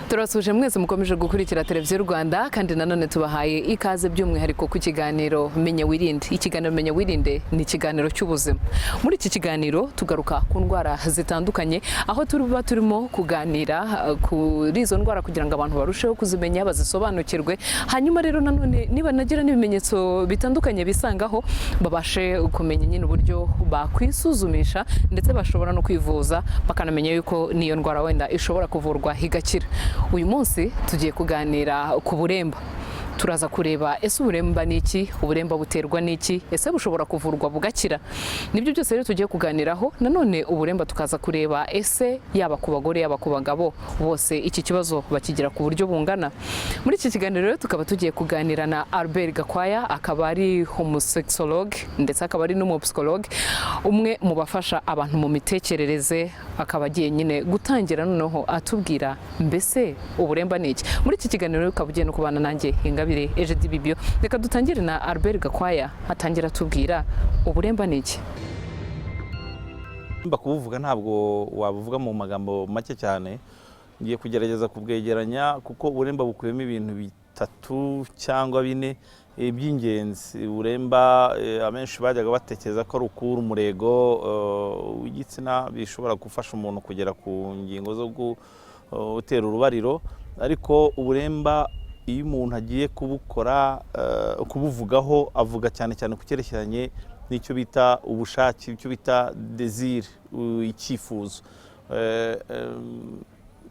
Turasuje mwese mukomeje gukurikira televiziyo Rwanda kandi nanone tubahaye ikaze by'umwihariko ku kiganiro Menya Wirinde. Ikiganiro Menya Wirinde ni ikiganiro cy'ubuzima. Muri iki kiganiro tugaruka ku ndwara zitandukanye aho turimo kuganira kuri izo ndwara kugira ngo abantu barusheho kuzimenya bazisobanukirwe. Hanyuma rero nanone niba nagira n'ibimenyetso bitandukanye bisangaho babashe kumenya nyine uburyo bakwisuzumisha ndetse bashobora no kwivuza bakanamenya yuko niyo ndwara wenda ishobora kuvurwa higakira. Uyu munsi tugiye kuganira ku buremba. Turaza kureba ese uburemba ni iki, uburemba buterwa n'iki, ese bushobora kuvurwa bugakira. Nibyo byose rero tugiye kuganiraho. Nanone uburemba tukaza kureba ese yaba ku bagore yaba ku bagabo bose iki kibazo bakigira ku buryo bungana. Muri iki kiganiro rero tukaba tugiye kuganira na GAKWAYA, akaba ari homosexologue ndetse akaba ari n'umupsychologue, umwe mu bafasha abantu mu mitekerereze, akaba agiye nyine gutangira noneho atubwira mbese uburemba ni iki. Muri iki kiganiro rero ukaba ugiye no kubana nanjye INGABIRE Egidie BIBIO. Reka dutangire na GAKWAYA atangira atubwira uburemba ni iki. Kubuvuga ntabwo wabuvuga mu magambo make cyane, ngiye kugerageza kubwegeranya kuko uburemba bukuyemo ibintu bitatu cyangwa bine by'ingenzi. Uburemba amenshi bajyaga batekereza ko ari ukura umurego w'igitsina bishobora gufasha umuntu kugera ku ngingo zo gutera urubariro, ariko uburemba iyo umuntu agiye kubuvugaho avuga cyane cyane ku cyerekeranye n'icyo bita ubushake, icyo bita désir, icyifuzo.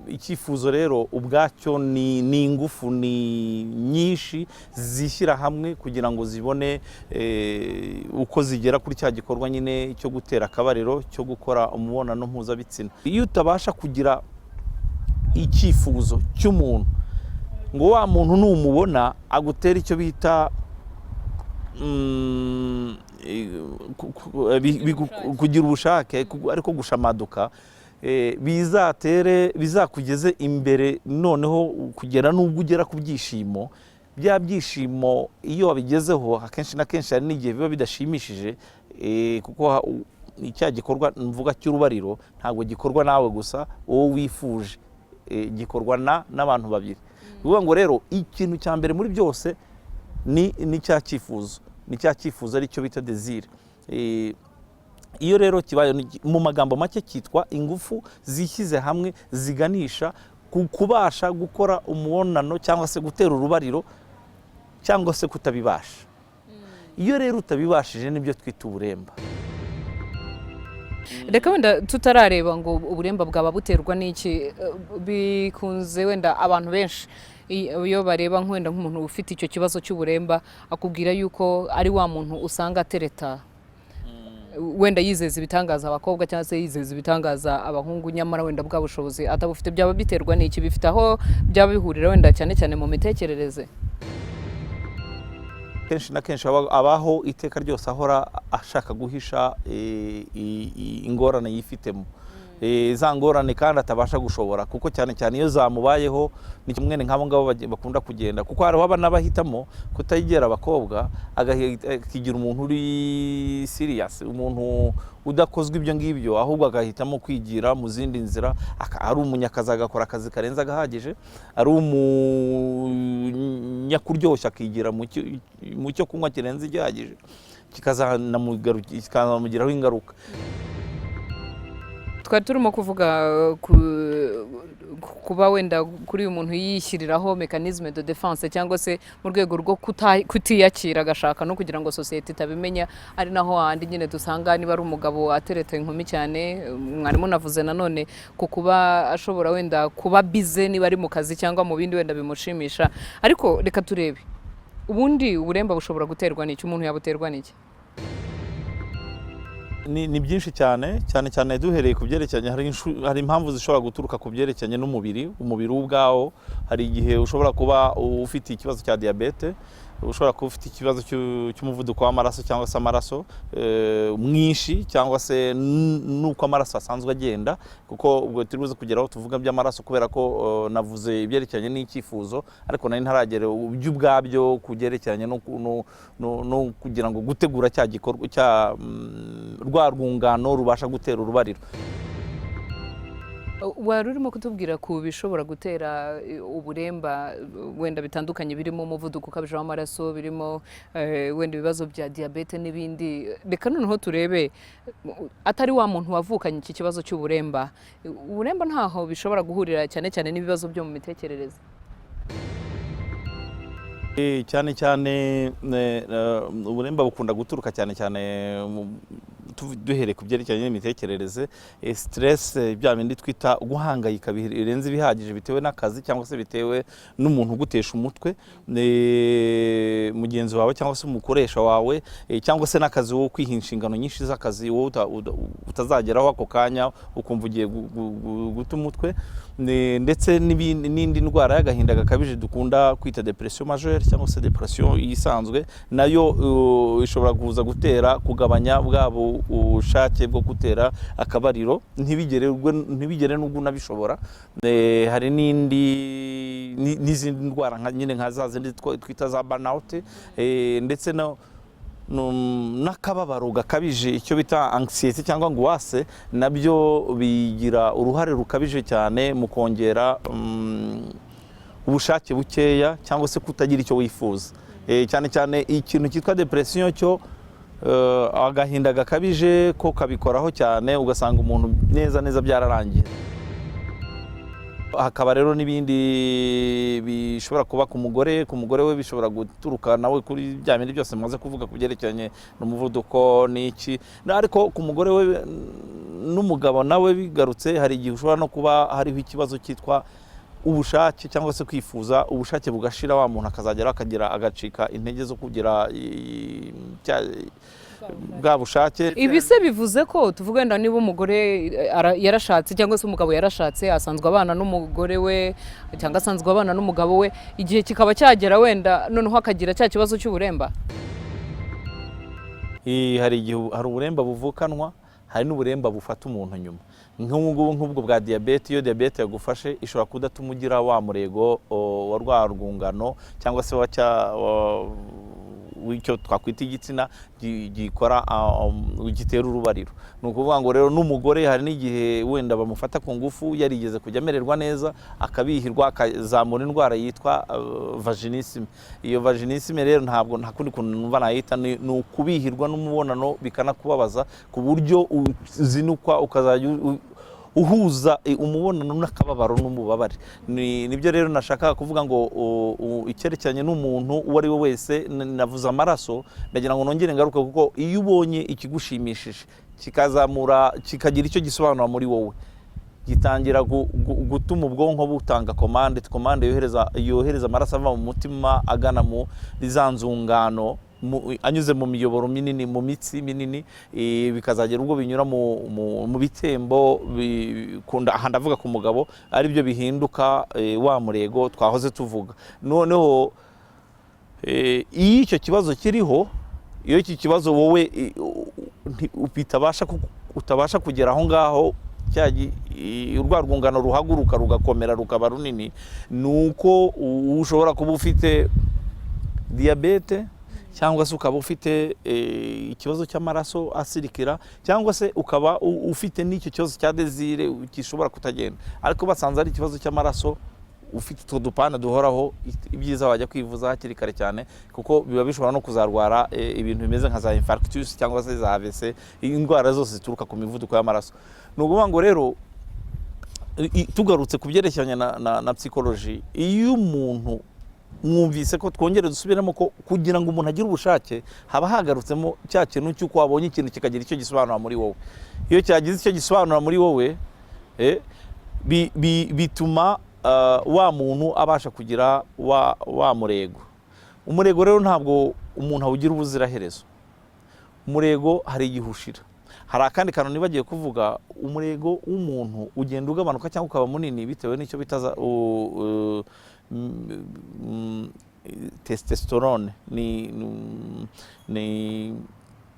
Icyifuzo rero ubwacyo ni ingufu nyinshi zishyira hamwe kugira ngo zibone uko zigera kuri cya gikorwa nyine cyo gutera akabariro, cyo gukora umubonano mpuzabitsina. Iyo utabasha kugira icyifuzo cy'umuntu ngo wa muntu numubona agutera icyo bita kugira ubushake ariko gushamaduka, bizakugeze imbere noneho kugera n'ubwo ugera ku byishimo. Bya byishimo iyo wabigezeho akenshi na kenshi hari n'igihe biba bidashimishije, kuko icya gikorwa mvuga cy'urubariro ntabwo gikorwa nawe gusa wowe wifuje, gikorwa n'abantu babiri. Bivuga ngo rero ikintu cya mbere muri byose ni cya cyifuzo, ni cya cyifuzo ari cyo bita désir. Iyo rero kibaye mu magambo make cyitwa ingufu zishyize hamwe ziganisha kubasha gukora umubonano cyangwa se gutera urubariro cyangwa se kutabibasha. Iyo rero utabibashije nibyo twita uburemba. Reka wenda tutarareba ngo uburemba bwaba buterwa n'iki, bikunze wenda abantu benshi iyo bareba wenda nk'umuntu ufite icyo kibazo cy'uburemba akubwira yuko ari wa muntu usanga atereta, wenda yizeza ibitangaza abakobwa cyangwa se yizeza ibitangaza abahungu, nyamara wenda bwa bushobozi atabufite. Byaba biterwa n'iki? Bifite aho byaba bihurira wenda cyane cyane mu mitekerereze. Kenshi na kenshi abaho iteka ryose ahora ashaka guhisha ingorane yifitemo, za ngorane kandi atabasha gushobora, kuko cyane cyane iyo zamubayeho ni kimwe nk'abo ngabo bakunda kugenda, kuko hari abana bahitamo kutayigera abakobwa akigira umuntu uri serious, umuntu udakozwe ibyo ngibyo, ahubwo agahitamo kwigira mu zindi nzira. Ari umunyakazi agakora akazi karenze agahagije, ari umunyakuryoshya akigira mu cyo kunywa kirenze igihagije, kikazamugiraho ingaruka. Twari turimo kuvuga kuba wenda kuri uyu muntu yishyiriraho mécanisme de défense cyangwa se mu rwego rwo kutiyakira agashaka no kugira ngo societe itabimenya, ari naho handi nyine dusanga niba ari umugabo atereta inkumi cyane. Mwarimu navuze nanone ku kuba ashobora wenda kuba bize niba ari mu kazi cyangwa mu bindi wenda bimushimisha. Ariko reka turebe ubundi uburemba bushobora guterwa n'iki, umuntu yabuterwa n'iki? Ni byinshi cyane duhereye ku byerekeranye, hari impamvu zishobora guturuka ku byerekeranye n'umubiri. Umubiri ubwawo hari igihe ushobora kuba ufite ikibazo cya diabete, ushobora kuba ufite ikibazo cy'umuvuduko w'amaraso cyangwa se amaraso mwinshi, cyangwa se nuko amaraso asanzwe agenda, kuko ubwo turi buze kugeraho tuvuga by'amaraso kubera ko navuze ibyerekeranye n'icyifuzo, ariko nari ntaragera by'ubwabyo kugerekeranye no kugira ngo gutegura cya gikorwa cya rwa rwungano rubasha gutera urubariro. wari urimo kutubwira ku bishobora gutera uburemba wenda bitandukanye birimo umuvuduko ukabije w'amaraso, birimo wenda ibibazo bya diabete n'ibindi. Reka noneho turebe atari wa muntu wavukanye iki kibazo cy'uburemba. Uburemba ntaho bishobora guhurira cyane cyane n'ibibazo byo mu mitekerereze. Cyane cyane uburemba bukunda guturuka cyane cyane duhereye ku byerekeranye n'imitekerereze, stress, bya bindi twita guhangayika birenze bihagije bitewe n'akazi cyangwa se bitewe n'umuntu ugutesha umutwe, mugenzi wawe cyangwa se umukoresha wawe, cyangwa se n'akazi wo kwiha inshingano nyinshi z'akazi wowe utazageraho ako kanya ukumva ugiye guta umutwe, ndetse n'indi ndwara y'agahinda gakabije dukunda kwita depression majeure cyangwa se depression isanzwe, nayo ishobora kuza gutera kugabanya bwabo ubushake bwo gutera akabariro ntibigere n'ubwo unabishobora. Hari n'izindi ndwara nyine nka za zindi twita za burnout, ndetse n'akababaro gakabije, icyo bita anxiety cyangwa angoisse, nabyo bigira uruhare rukabije cyane mu kongera ubushake bukeya cyangwa se kutagira icyo wifuza. Cyane cyane ikintu cyitwa depression cyo agahinda gakabije ko kabikoraho cyane, ugasanga umuntu neza byararangiye. Hakaba rero n'ibindi bishobora kuba ku mugore we bishobora guturuka nawe kuri bya bindi byose maze kuvuga ku byerekeranye n'umuvuduko n'iki, ariko ku mugore we n'umugabo nawe bigarutse, hari igihe ushobora no kuba hariho ikibazo cyitwa ubushake cyangwa se kwifuza, ubushake bugashira, wa muntu akazagera agacika intege zo kugira bwa bushake. Ibi se bivuze ko tuvuga wenda niba umugore yarashatse cyangwa se umugabo yarashatse, asanzwe abana n'umugore we cyangwa asanzwe abana n'umugabo we, igihe kikaba cyagera wenda noneho akagira cya kibazo cy'uburemba? Hari uburemba buvukanwa, hari n'uburemba bufata umuntu nyuma. Nk'ubwo bwa diabete, iyo diabete yagufashe ishobora kudatuma ugira wa murego wa rwa rwungano cyangwa se w'icyo twakwita igitsina gikora gitera urubariro. Ni ukuvuga ngo rero n'umugore hari n'igihe wenda bamufata ku ngufu yarigeze kujya amererwa neza, akabihirwa, akazamura indwara yitwa vaginisme. Iyo vaginisme rero nta kundi kuntu numva nayita, ni ukubihirwa n'umubonano bikanakubabaza ku buryo uzinukwa ukazajya uhuza umubonano n'akababaro n'umubabare. Nibyo rero nashaka kuvuga ngo icyerekeranye n'umuntu uwo ari we wese, navuze amaraso, ndagira ngo nongere ngaruke, kuko iyo ubonye ikigushimishije kikagira icyo gisobanura muri wowe, gitangira gutuma ubwonko butanga komande yohereza amaraso ava mu mutima agana mu rizanzungano, anyuze mu miyoboro minini, mu mitsi minini, bikazagera ubwo binyura mu bitembo, aha ndavuga ku mugabo, ari byo bihinduka wa murego twahoze tuvuga. Noneho iyo icyo kibazo kiriho, iyo iki kibazo wowe utabasha kugera aho ngaho, urwa rwungano ruhaguruka rugakomera rukaba runini, ni uko ushobora kuba ufite diabete, cyangwa se ukaba ufite ikibazo cy'amaraso asirikira, cyangwa se ukaba ufite n'icyo kibazo cya desire gishobora kutagenda. Ariko basanze ari ikibazo cy'amaraso, ufite utwo dupana duhoraho, ibyiza wajya kwivuza hakiri kare cyane, kuko biba bishobora no kuzarwara ibintu bimeze nka za infarctus cyangwa se za AVC, indwara zose zituruka ku mivuduko y'amaraso. Ni ukuvuga ngo rero, tugarutse ku byerekeranye na psychology, iyo umuntu mwumvise ko twongere dusubiramo ko kugira ngo umuntu agire ubushake haba hagarutsemo cya kintu cy'uko wabonye ikintu kikagira icyo gisobanura muri wowe. Iyo cyagize icyo gisobanura muri wowe, bituma wa muntu abasha kugira wa murego. Umurego rero ntabwo umuntu awugira ubuziraherezo. Umurego hari igihe ushira. Hari akandi kantu nibagiye kuvuga, umurego w'umuntu ugenda ugabanuka cyangwa ukaba munini bitewe n'icyo bitaza testosterone. Ni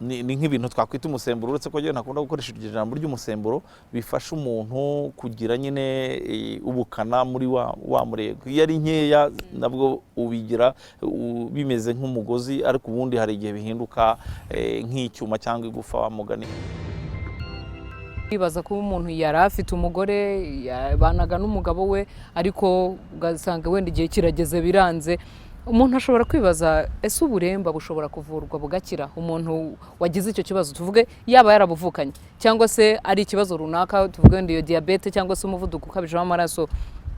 nk'ibintu twakwita umusemburo, uretse ko ntakunda gukoresha iryo jambo ry'umusemburo, bifasha umuntu kugira nyine ubukana muri wa murego. Iyo ari nkeya nabwo ubigira bimeze nk'umugozi, ariko ubundi hari igihe bihinduka nk'icyuma cyangwa igufa wa mugani. Bibaza ko umuntu yari afite umugore yabanaga n'umugabo we ariko ugasanga wenda igihe kirageze biranze, umuntu ashobora kwibaza ese uburemba bushobora kuvurwa bugakira? Umuntu wagize icyo kibazo tuvuge yaba yarabuvukanye cyangwa se ari ikibazo runaka, tuvuge wenda iyo diabete cyangwa se umuvuduko ukabije w'amaraso,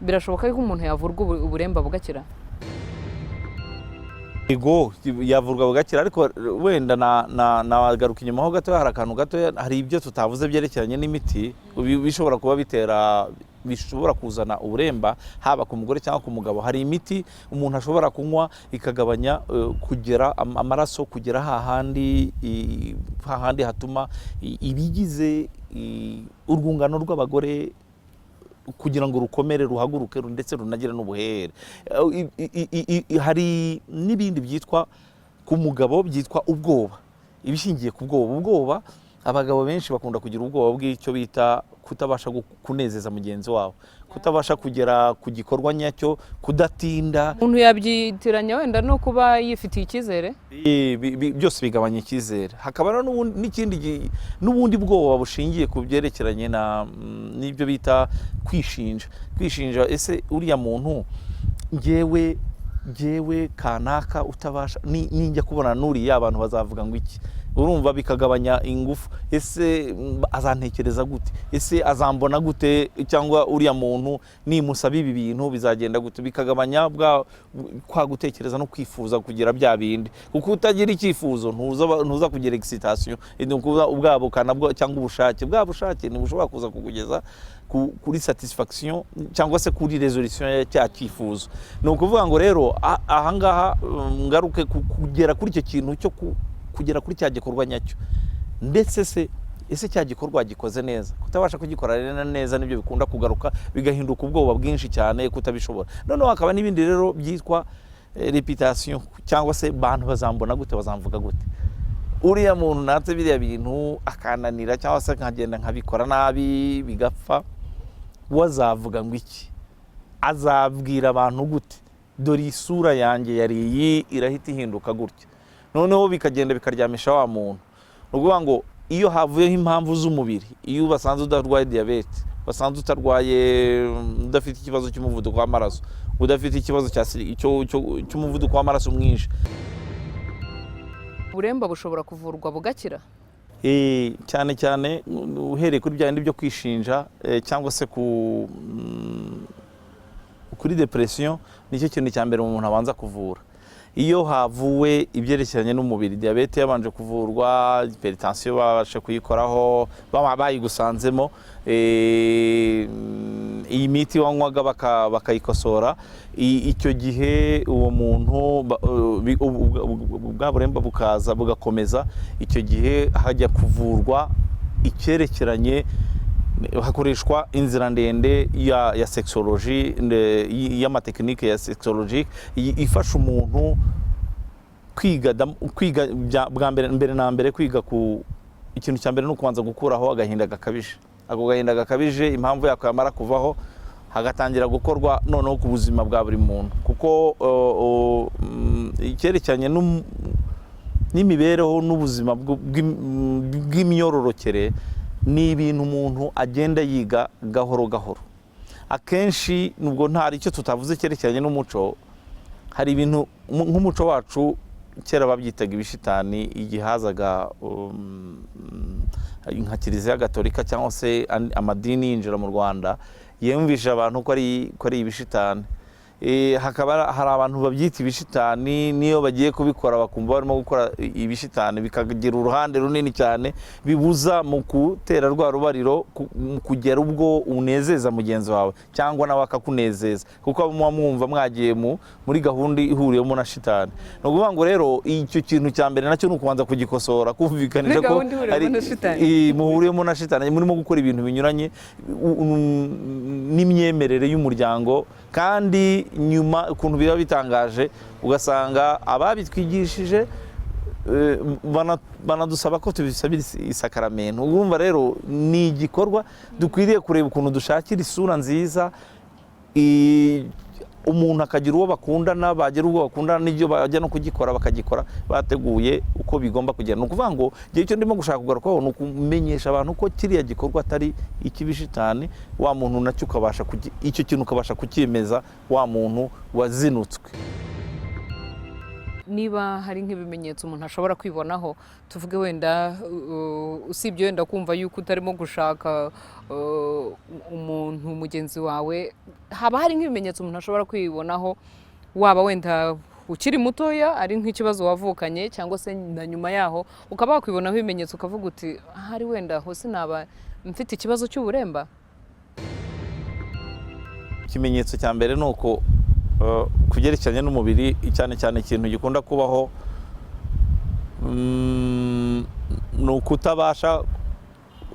birashoboka ko umuntu yavurwa uburemba bugakira? Ego yavurwa bugakira, ariko wenda nagaruka inyuma ho gato, hari akantu gato, hari ibyo tutavuze byerekeranye n'imiti bishobora kuba bishobora kuzana uburemba haba ku mugore cyangwa ku mugabo. Hari imiti umuntu ashobora kunywa ikagabanya kugera amaraso kugera hahandi hatuma ibigize urwungano rw'abagore kugira ngo rukomere, ruhaguruke ndetse runagire n'ubuhere. Hari n'ibindi byitwa ku mugabo byitwa ubwoba, ibishingiye ku bwoba. Abagabo benshi bakunda kugira ubwoba bw'icyo bita kutabasha kunezeza mugenzi wabo, kutabasha kugera ku gikorwa nyacyo, kudatinda. Umuntu yabyitiranya wenda no kuba yifitiye icyizere, byose bigabanya icyizere. Hakaba n'ubundi bwoba bushingiye ku byerekeranye n'ibyo bita kwishinja. Ese uriya muntu ngewe kanaka utabasha, ninjya kubona n'uriya abantu bazavuga ngo iki? Urumva bikagabanya ingufu. Ese azantekereza gute? Ese azambona gute? Cyangwa uriya muntu nimusaba ibi bintu bizagenda gute? Bikagabanya kwa gutekereza no kwifuza kugira bya bindi, kuko utagira icyifuzo ntuza kugira excitation. Ubwabo kanabwo cyangwa ubushake ntibushobora kuza kugeza kuri satisfaction cyangwa se kuri resolution cya cyifuzo. Ni ukuvuga ngo rero ahangaha ngaruke kugera kuri icyo kintu cyo kugera kuri cya gikorwa nyacyo, ndetse ese cya gikorwa gikoze neza. Kutabasha kugikora neza nibyo bikunda kugaruka, bigahinduka ubwoba bwinshi cyane, kutabishobora. Noneho hakaba n'ibindi rero byitwa reputation, cyangwa se bantu bazambona gute, bazamvuga gute. Uriya muntu natse biriya bintu akananira cyangwa se nkagenda nkabikora nabi bigapfa, wazavuga ngo iki? Azabwira abantu gute? Dore isura yanjye yari iyi irahita ihinduka gutya. Noneho bikagenda bikaryamisha wa muntu. Nukuvuga ngo iyo havuyeho impamvu z'umubiri, iyo basanze udarwaye diabete, basanze udafite ikibazo cy'umuvuduko w'amaraso, udafite ikibazo cy'umuvuduko w'amaraso mwinshi, uburemba bushobora kuvurwa bugakira? Cyane cyane uhereye kuri bya bindi byo kwishinja cyangwa se kuri depression, nicyo kintu cya mbere umuntu abanza kuvura. Iyo havuwe ibyerekeranye n'umubiri, diabete yabanje kuvurwa, hypertension babashe kuyikoraho, bayigusanzemo, iyi miti wanywaga bakayikosora, icyo gihe uwo muntu bwa buremba bukaza bugakomeza, icyo gihe hajya kuvurwa icyerekeranye, hakoreshwa inzira ndende ya sexology, y'amatekinike ya sexologique ifasha umuntu kwiga bwa mbere na mbere, kwiga ku ikintu cya mbere no kubanza gukuraho agahinda gakabije. Ako gahinda gakabije impamvu yako yamara kuvaho, hagatangira gukorwa noneho ku buzima bwa buri muntu, kuko icyerekeranye n'imibereho n'ubuzima bw'imyororokere ni ibintu umuntu agenda yiga gahoro gahoro. Akenshi nubwo ntari icyo tutavuze cyerekeranye n'umuco, hari ibintu nk'umuco wacu kera babyitaga ibishitani, igihe hazaga nka Kiliziya Gatolika cyangwa se amadini yinjira mu Rwanda, yumvisha abantu ko ari ibishitani. Hakaba hari abantu babyita ibishitani, niyo bagiye kubikora bakumva barimo gukora ibishitani, bikagira uruhande runini cyane bibuza mu gutera rwa rubariro kugera ubwo unezeza mugenzi wawe cyangwa nawe akakunezeza, kuko mwumva mwagiye muri gahunda ihuriyemo na shitani. No kuvuga ngo rero icyo kintu cya mbere nacyo nukubanza kugikosora, kumvikanisha ko ari muhuriyemo na shitani, murimo gukora ibintu binyuranye n'imyemerere y'umuryango. Kandi nyuma ukuntu biba bitangaje, ugasanga ababitwigishije banadusaba ko tubisabira isakaramento. Urumva rero ni igikorwa dukwiriye kureba ukuntu dushakira isura nziza umuntu akagira uwo bakundana, bagira uwo bakundana n'ibyo bajya no kugikora bakagikora bateguye uko bigomba kugenda. Ni ukuvuga ngo igihe cyo ndimo gushaka kugarukaho ni ukumenyesha abantu ko kiriya gikorwa atari ikibishitani, wa muntu nacyo ukabasha icyo kintu ukabasha kukimeza wa muntu wazinutswe. Niba hari nk'ibimenyetso umuntu ashobora kwibonaho, tuvuge wenda usibye wenda kumva yuko utarimo gushaka umuntu mugenzi wawe, haba hari nk'ibimenyetso umuntu ashobora kwibonaho, waba wenda ukiri mutoya ari nk'ikibazo wavukanye cyangwa se na nyuma yaho ukaba wakwibonaho ibimenyetso ukavuga uti hari wenda hose naba mfite ikibazo cy'uburemba. Ikimenyetso cya mbere ni uko kugerekeranye n'umubiri, cyane cyane ikintu gikunda kubaho ni ukutabasha,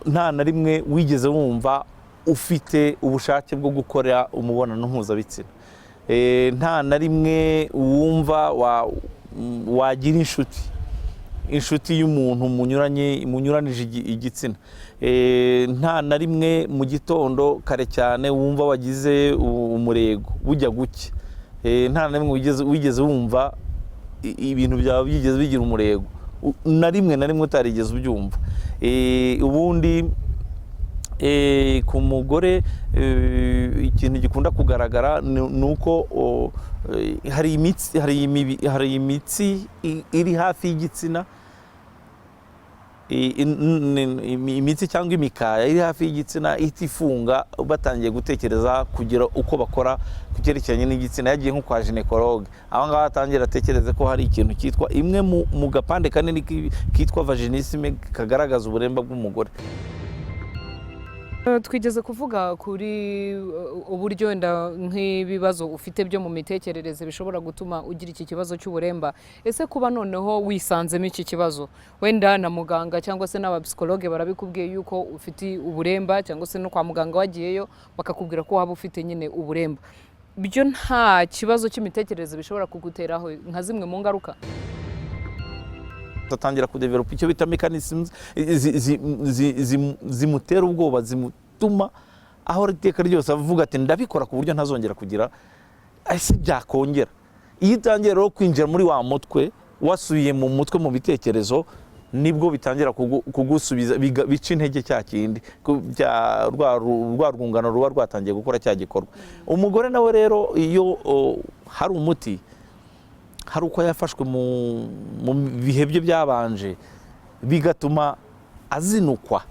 nta na rimwe wigeze wumva ufite ubushake bwo gukora umubonano mpuzabitsina, nta na rimwe wumva wagira inshuti y'umuntu munyuranije igitsina, nta na rimwe mu gitondo kare cyane wumva wagize umurego bujya gucya, nta na rimwe wigeze wumva ibintu byawe byigeze bigira umurego na rimwe utarigeze ubyumva. Ubundi ku mugore ikintu gikunda kugaragara ni uko hari imitsi iri hafi y'igitsina, imitsi cyangwa imikaya iri hafi y'igitsina ihita ifunga, batangiye gutekereza kugira uko bakora ku cyerekeranye n'igitsina. Yagiye nko kwa ginekologe, aho ngaho atangira atekereze ko hari ikintu cyitwa imwe mu gapande kanini kitwa vaginisme kagaragaza uburemba bw'umugore. Twigeze kuvuga kuri uburyo wenda nk'ibibazo ufite byo mu mitekerereze bishobora gutuma ugira iki kibazo cy'uburemba. Ese kuba noneho wisanzemo iki kibazo, wenda na muganga cyangwa se n'abapsikologe barabikubwiye yuko ufite uburemba, cyangwa se no kwa muganga wagiyeyo bakakubwira ko waba ufite nyine uburemba, byo nta kibazo cy'imitekerereze bishobora kuguteraho nka zimwe mu ngaruka? Atangira kudevelopa icyo bita mechanisms zimutera ubwoba, zimutuma aho iteka ryose avuga ati ndabikora ku buryo ntazongera kugira ese byakongera. Iyo utangiye rero kwinjira muri wa mutwe, wasubiye mu mutwe mu bitekerezo, nibwo bitangira kugusubiza bica intege cya kindi rwa rwungano ruba rwatangiye gukora cya gikorwa. Umugore nawe rero iyo hari umuti, hari uko yafashwe mu bihe bye byabanje, bigatuma azinukwa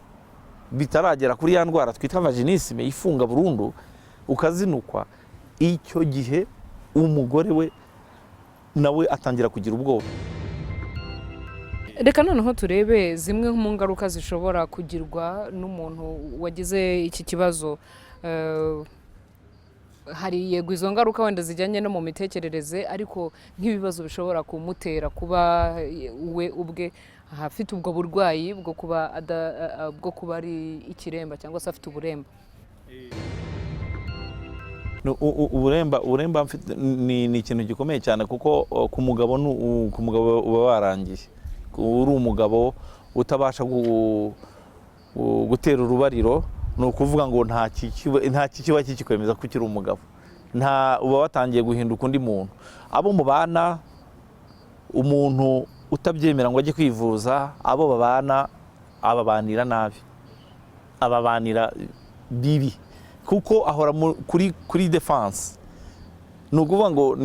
bitaragera kuri ya ndwara twita vaginisme ifunga burundu, ukazinukwa, icyo gihe umugore we nawe atangira kugira ubwoba. Reka noneho turebe zimwe mu ngaruka zishobora kugirwa n'umuntu wagize iki kibazo. Hari yego izo ngaruka wenda zijyanye no mu mitekerereze, ariko nk'ibibazo bishobora kumutera kuba we ubwe afite ubwo burwayi bwo kuba ari ikiremba cyangwa se afite uburemba. Uburemba ni ikintu gikomeye cyane, kuko ku mugabo uba warangiye, uri umugabo utabasha gutera urubariro, ni ukuvuga ngo nta kiba kikwemeza ko ukiri umugabo, uba watangiye guhinduka undi muntu. Abo mubana, umuntu utabyemera ngo ajye kwivuza, abo babana ababanira nabi, ababanira bibi, kuko ahora kuri defense. Ni ukuvuga ngo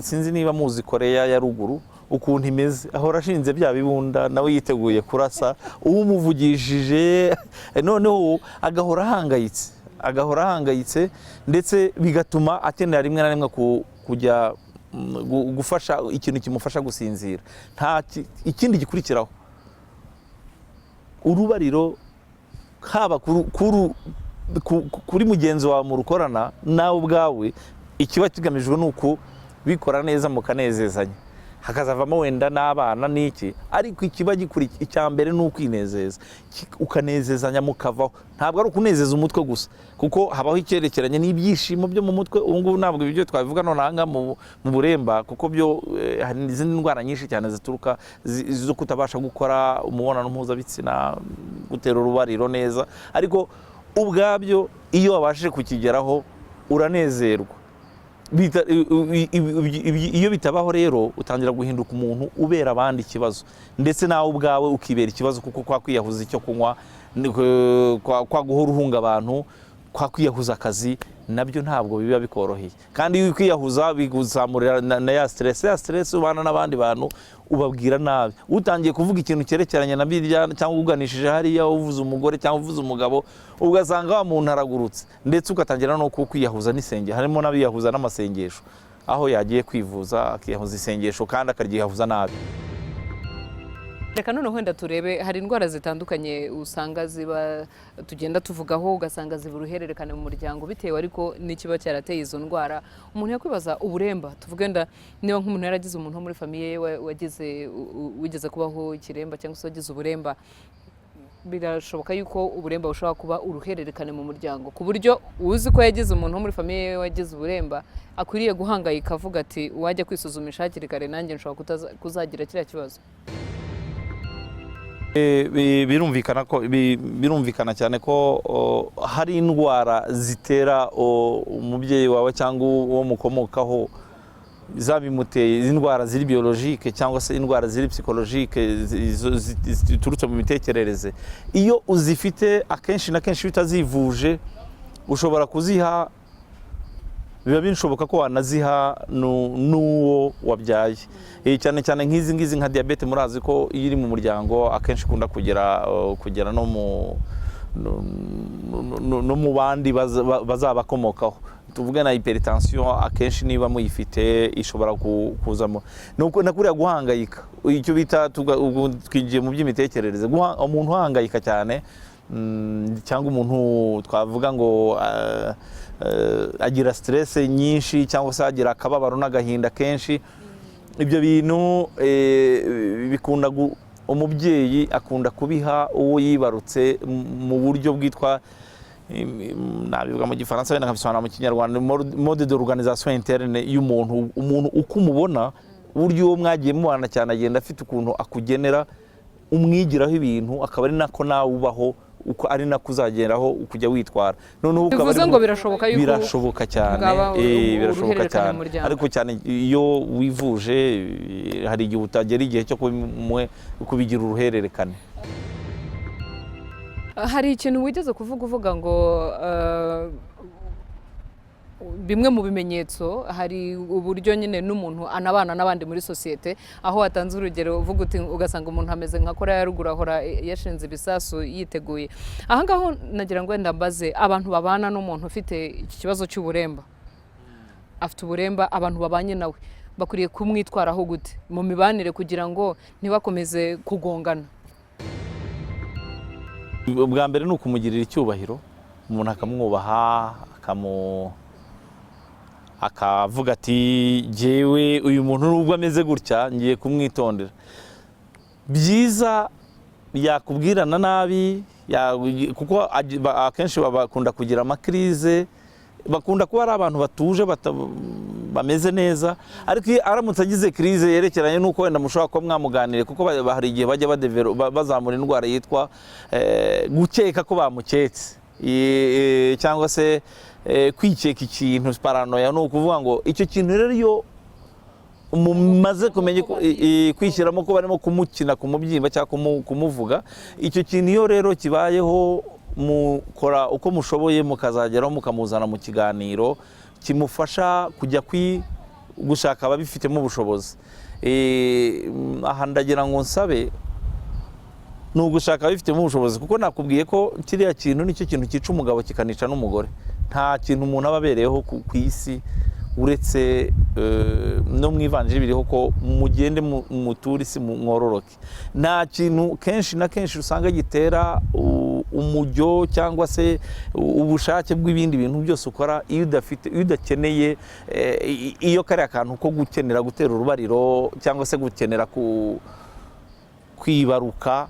sinzi niba muzi Koreya ya ruguru ukuntu imeze, ahora ashinze bya bibunda, nawe yiteguye kurasa umuvugishije, noneho agahora ahangayitse, ndetse bigatuma akenera rimwe na rimwe kujya gufasha ikintu kimufasha gusinzira. Ikindi gikurikiraho, urubariro haba kuri mugenzi wawe murukorana, nawe ubwawe ikiba kigamijwe ni ukubikora neza mukanezezanya, hakazavamo wenda n'abana n'iki, ariko ikiba gikurikiye icya mbere ni ukwinezeza, ukanezezanya mukavaho. Ntabwo ari ukunezeza umutwe gusa, kuko habaho icyerekeranye n'ibyishimo byo mu mutwe. Ubu ngubu ntabwo ibyo twabivuga nonaha mu buremba, kuko byo hari izindi ndwara nyinshi cyane zituruka zo kutabasha gukora umubonano mpuzabitsina, gutera urubariro neza, ariko ubwabyo iyo wabashije kukigeraho uranezerwa. iyo bitabaho rero utangira guhinduka umuntu ubera abandi ikibazo, ndetse nawe ubwawe ukibera ikibazo, kuko kwa kwiyahuza icyo kunywa, kwa guhora uhunga abantu, kwa kwiyahuza akazi, nabyo ntabwo biba bikoroheye. Kandi iyo kwiyahuza biguzamurira na ya stress ubana n'abandi bantu, ubabwira nabi. Utangiye kuvuga ikintu cyerekeranye na birya cyangwa uganishije hariya, uvuze umugore cyangwa uvuze umugabo, ugasanga wa muntu aragurutse, ndetse ugatangira no kwiyahuza n'isenge. Harimo n'abiyahuza n'amasengesho, aho yagiye kwivuza akiyahuza isengesho kandi akaryiyahuza nabi. Reka noneho wenda turebe, hari indwara zitandukanye usanga ziba tugenda tuvugaho, ugasanga ziba uruhererekane mu muryango bitewe ariko n'ikiba cyarateye izo ndwara. Umuntu yakwibaza uburemba, tuvuge nda niba nk'umuntu yaragize umuntu muri famiye wigeze kubaho ikiremba cyangwa se wagize uburemba, birashoboka yuko uburemba bushobora kuba uruhererekane mu muryango, ku buryo uzi ko yagize umuntu muri famiye wagize uburemba akwiriye guhangayika avuga ati wajya kwisuzumisha hakiri kare, nanjye nshobora kuzagira kiriya kibazo. Birumvikana cyane ko hari indwara zitera umubyeyi wawe cyangwa uwo mukomokaho zabimuteye, indwara ziri biologique cyangwa se indwara ziri psychologique ziturutse mu mitekerereze. Iyo uzifite akenshi na kenshi utazivuje, ushobora kuziha, biba bishoboka ko wanaziha n'uwo wabyaye. Cyane cyane nk'izi ngizi nka diabete, murazi ko iyo iri mu muryango akenshi ikunda kugera no mu bandi bazabakomokaho. Tuvuge na hypertension, akenshi niba muyifite ishobora kuzamo. Nuko nakuriya guhangayika, icyo bita twinjiye mu by'imitekerereze, umuntu uhangayika cyane, cyangwa umuntu twavuga ngo agira stress nyinshi cyangwa se agira akababaro n'agahinda kenshi. Ibyo bintu bikunda umubyeyi akunda kubiha uwo yibarutse mu buryo bwitwa, nabivuga mu gifaransa wenda nkabisobanura mu kinyarwanda, mode d'organisation interne y'umuntu. Umuntu uko umubona, uburyo uwo mwagiye mubana cyane agenda afite ukuntu akugenera, umwigiraho ibintu, akaba ari nako nawe ubaho, uko ari nako uzageraho ukujya witwara. Noneho bivuze ngo birashoboka yuko birashoboka cyane, birashoboka cyane, ariko cyane iyo wivuje hari igihe utagera igihe cyo kubigira uruhererekane. Hari ikintu wigeze kuvuga ngo bimwe mu bimenyetso, hari uburyo nyine n'umuntu anabana n'abandi muri sosiyete, aho watanze urugero uvuga uti ugasanga umuntu ameze nka Korea ya ruguru, ahora yashinze ibisasu yiteguye. Aha ngaho nagira ngo wenda mbaze, abantu babana n'umuntu ufite iki kibazo cy'uburemba, afite uburemba, abantu babanye nawe bakwiriye kumwitwaraho gute mu mibanire kugira ngo ntibakomeze kugongana? Bwa mbere ni ukumugirira icyubahiro, umuntu akamwubaha, akavuga ati jewe uyu muntu nubwo ameze gutya ngiye kumwitondera. Byiza yakubwirana nabi, kuko akenshi bakunda kugira amakrize, bakunda kuba ari abantu batuje bameze neza, ariko iyo aramutse agize krize yerekeranye nuko wenda mushobora kuba mwamuganire, kuko hari igihe bajya bazamura indwara yitwa gukeka ko bamuketse, cyangwa se kwikeka ikintu, paranoia. Ni ukuvuga ngo icyo kintu rero iyo mumaze kumenya kwishyiramo ko barimo kumukina ku mubyimba cyangwa kumuvuga, icyo kintu iyo rero kibayeho, mukora uko mushoboye mukazageraho mukamuzana mu kiganiro kimufasha kujya gushaka ababifitemo ubushobozi. Aha ndagira ngo nsabe ni ugushaka ababifitemo ubushobozi, kuko nakubwiye ko kiriya kintu nicyo kintu cyica umugabo kikanica n'umugore. Nta kintu umuntu aba abereyeho ku isi uretse no mu ivanjiri biriho ko mugende muture isi mwororoke. Nta kintu kenshi na kenshi usanga gitera umujyo cyangwa se ubushake bw'ibindi bintu byose ukora iyo udakeneye iyo kari akantu ko gukenera gutera urubariro cyangwa se gukenera kwibaruka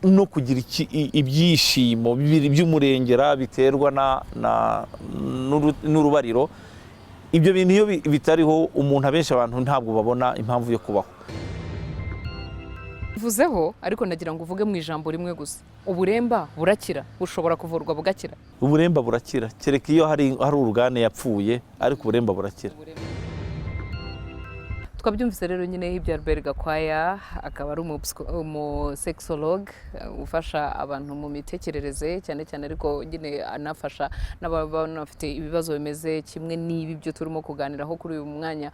no kugira ibyishimo by'umurengera biterwa n'urubariro. Ibyo bintu iyo bitariho, umuntu abenshi abantu ntabwo babona impamvu yo kubaho. Vuzeho ariko nagira ngo uvuge mu ijambo rimwe gusa. Uburemba burakira, bushobora kuvurwa bugakira. Uburemba burakira kereka iyo hari urugane yapfuye, ariko uburemba burakira. Twabyumvise rero nyine ibya Albert Gakwaya, akaba ari umusexologue ufasha abantu mu mitekerereze cyane cyane, ariko nyine anafasha n'abana bafite ibibazo bimeze kimwe n'ibi byo turimo kuganiraho kuri uyu mwanya.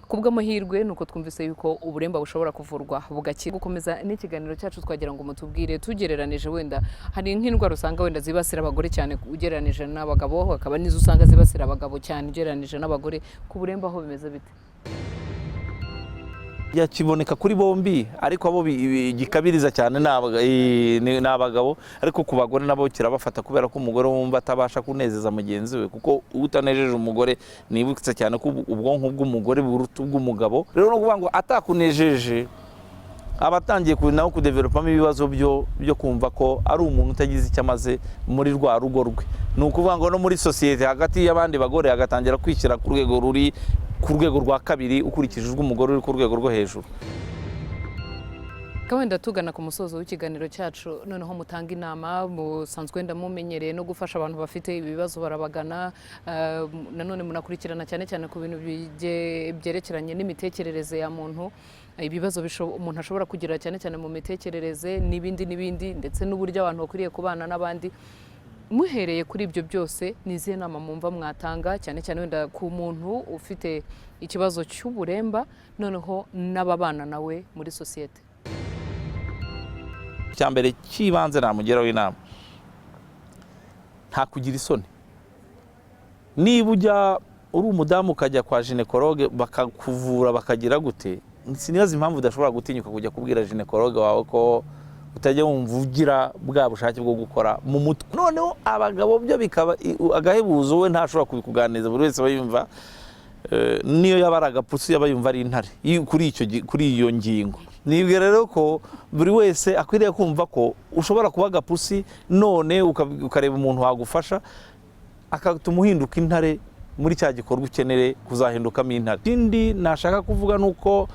Kubw'amahirwe nuko twumvise yuko uburemba bushobora kuvurwa bugakira. Gukomeza n'ikiganiro cyacu twagira ngo mutubwire, tugereranije wenda hari nk'indwara usanga wenda zibasira abagore cyane ugereranije n'abagabo, hakaba n'izo usanga zibasira abagabo cyane ugereranije n'abagore. Ku buremba aho bimeze bite? Yakiboneka kuri bombi, ariko abo gikabiriza cyane n'abagabo, ariko ku bagore nabo kirabafata kubera ko umugore wumva atabasha kunezeza mugenzi we, kuko utanejeje umugore nibutse cyane ko ubwonko bw'umugore buruta ubw'umugabo. Rero no kuvuga ngo atakunejeje abatangiye nawe kudevelopamo ibibazo byo kumva ko ari umuntu utagize icyo amaze muri rwa rugo rwe. Ni ukuvuga ngo no muri sosiyete hagati y'abandi bagore agatangira kwishyira ku rwego rwa kabiri ukurikije umugore uri ku rwego rwo hejuru. Wenda tugana ku musozo w'ikiganiro cyacu, noneho mutanga inama, musanzwe wenda mumenyereye no gufasha abantu bafite ibibazo barabagana, nanone munakurikirana cyane cyane ku bintu byerekeranye n'imitekerereze ya muntu, ibibazo umuntu ashobora kugira cyane cyane mu mitekerereze n'ibindi, ndetse n'uburyo abantu bakwiriye kubana n'abandi. Muhereye kuri ibyo byose, ni izihe nama mwumva mwatanga cyane cyane wenda ku muntu ufite ikibazo cy'uburemba noneho n'ababana nawe muri sosiyete? Cyambere kibanze namugeraho inama, nta kugira isoni. Niba ujya uri umudamu ukajya kwa ginekologe bakakuvura bakagira gute, sinibaza impamvu udashobora gutinyuka kujya kubwira ginekologe wawe ko utajya wumva ugira bwa bushake bwo gukora mu mutwe. Noneho abagabo byo bikaba agahebuzo, we ntashobora kubikuganiriza, buri wese aba yumva niyo yaba ari agaputsi yaba yumva ari intare kuri iyo ngingo. Nibwira rero ko buri wese akwiriye kumva ko ushobora kuba agaputsi none ukareba umuntu wagufasha akatuma uhinduka intare muri cya gikorwa ukenere kuzahindukamo intare. Ikindi nashaka kuvuga nuko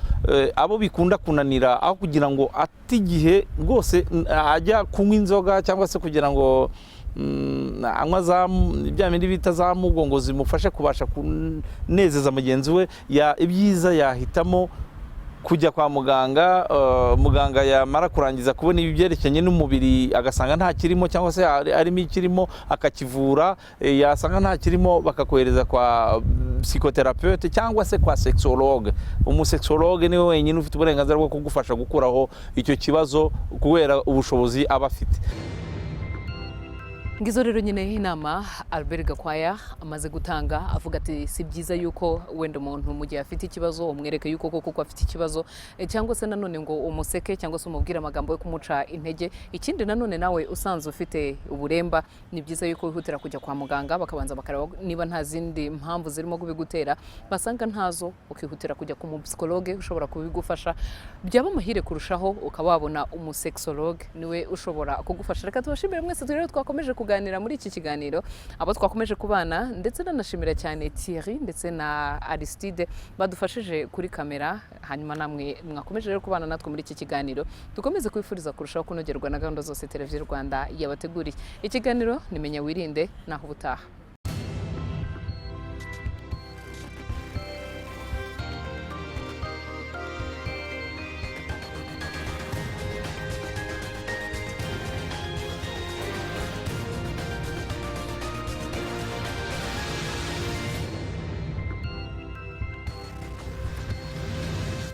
abo bikunda kunanira, aho kugira ngo ati igihe rwose ajya kunywa inzoga cyangwa se kugira ngo anywa bya bindi bita za mugongo zimufashe kubasha kunezeza mugenzi we, ibyiza yahitamo kujya kwa muganga. Muganga yamara kurangiza kubona ibi byerekeranye n'umubiri agasanga nta kirimo cyangwa se arimo ikirimo akakivura, yasanga nta kirimo bakakohereza kwa psychothérapeute cyangwa se kwa sexologue. Umusexologue niwe wenyine ufite uburenganzira bwo kugufasha gukuraho icyo kibazo kubera ubushobozi aba afite. Ngizo rero nyine inama Albert Gakwaya amaze gutanga, avuga ati si byiza yuko wenda umuntu mu gihe afite ikibazo umwereke yuko koko afite ikibazo, cyangwa se nanone ngo umuseke cyangwa se umubwire amagambo yo kumuca intege. Ikindi nanone nawe usanzwe ufite uburemba, ni byiza yuko wihutira kujya kwa muganga bakabanza bakareba niba nta zindi mpamvu zirimo kubigutera, basanga ntazo ukihutira kujya ku psychologue ushobora kubigufasha. Byaba amahire kurushaho ukaba wabona umusexologue niwe ushobora kugufasha. Reka tubashimire mwese rero twakomeje kuganira muri iki kiganiro, abo twakomeje kubana, ndetse nanashimira cyane Thierry ndetse na Aristide badufashije kuri kamera. Hanyuma namwe mwakomeje rero kubana natwe muri iki kiganiro, dukomeze kwifuriza kurushaho kunogerwa na gahunda zose televiziyo Rwanda yabateguriye. Ikiganiro ni Menya Wirinde, naho ubutaha.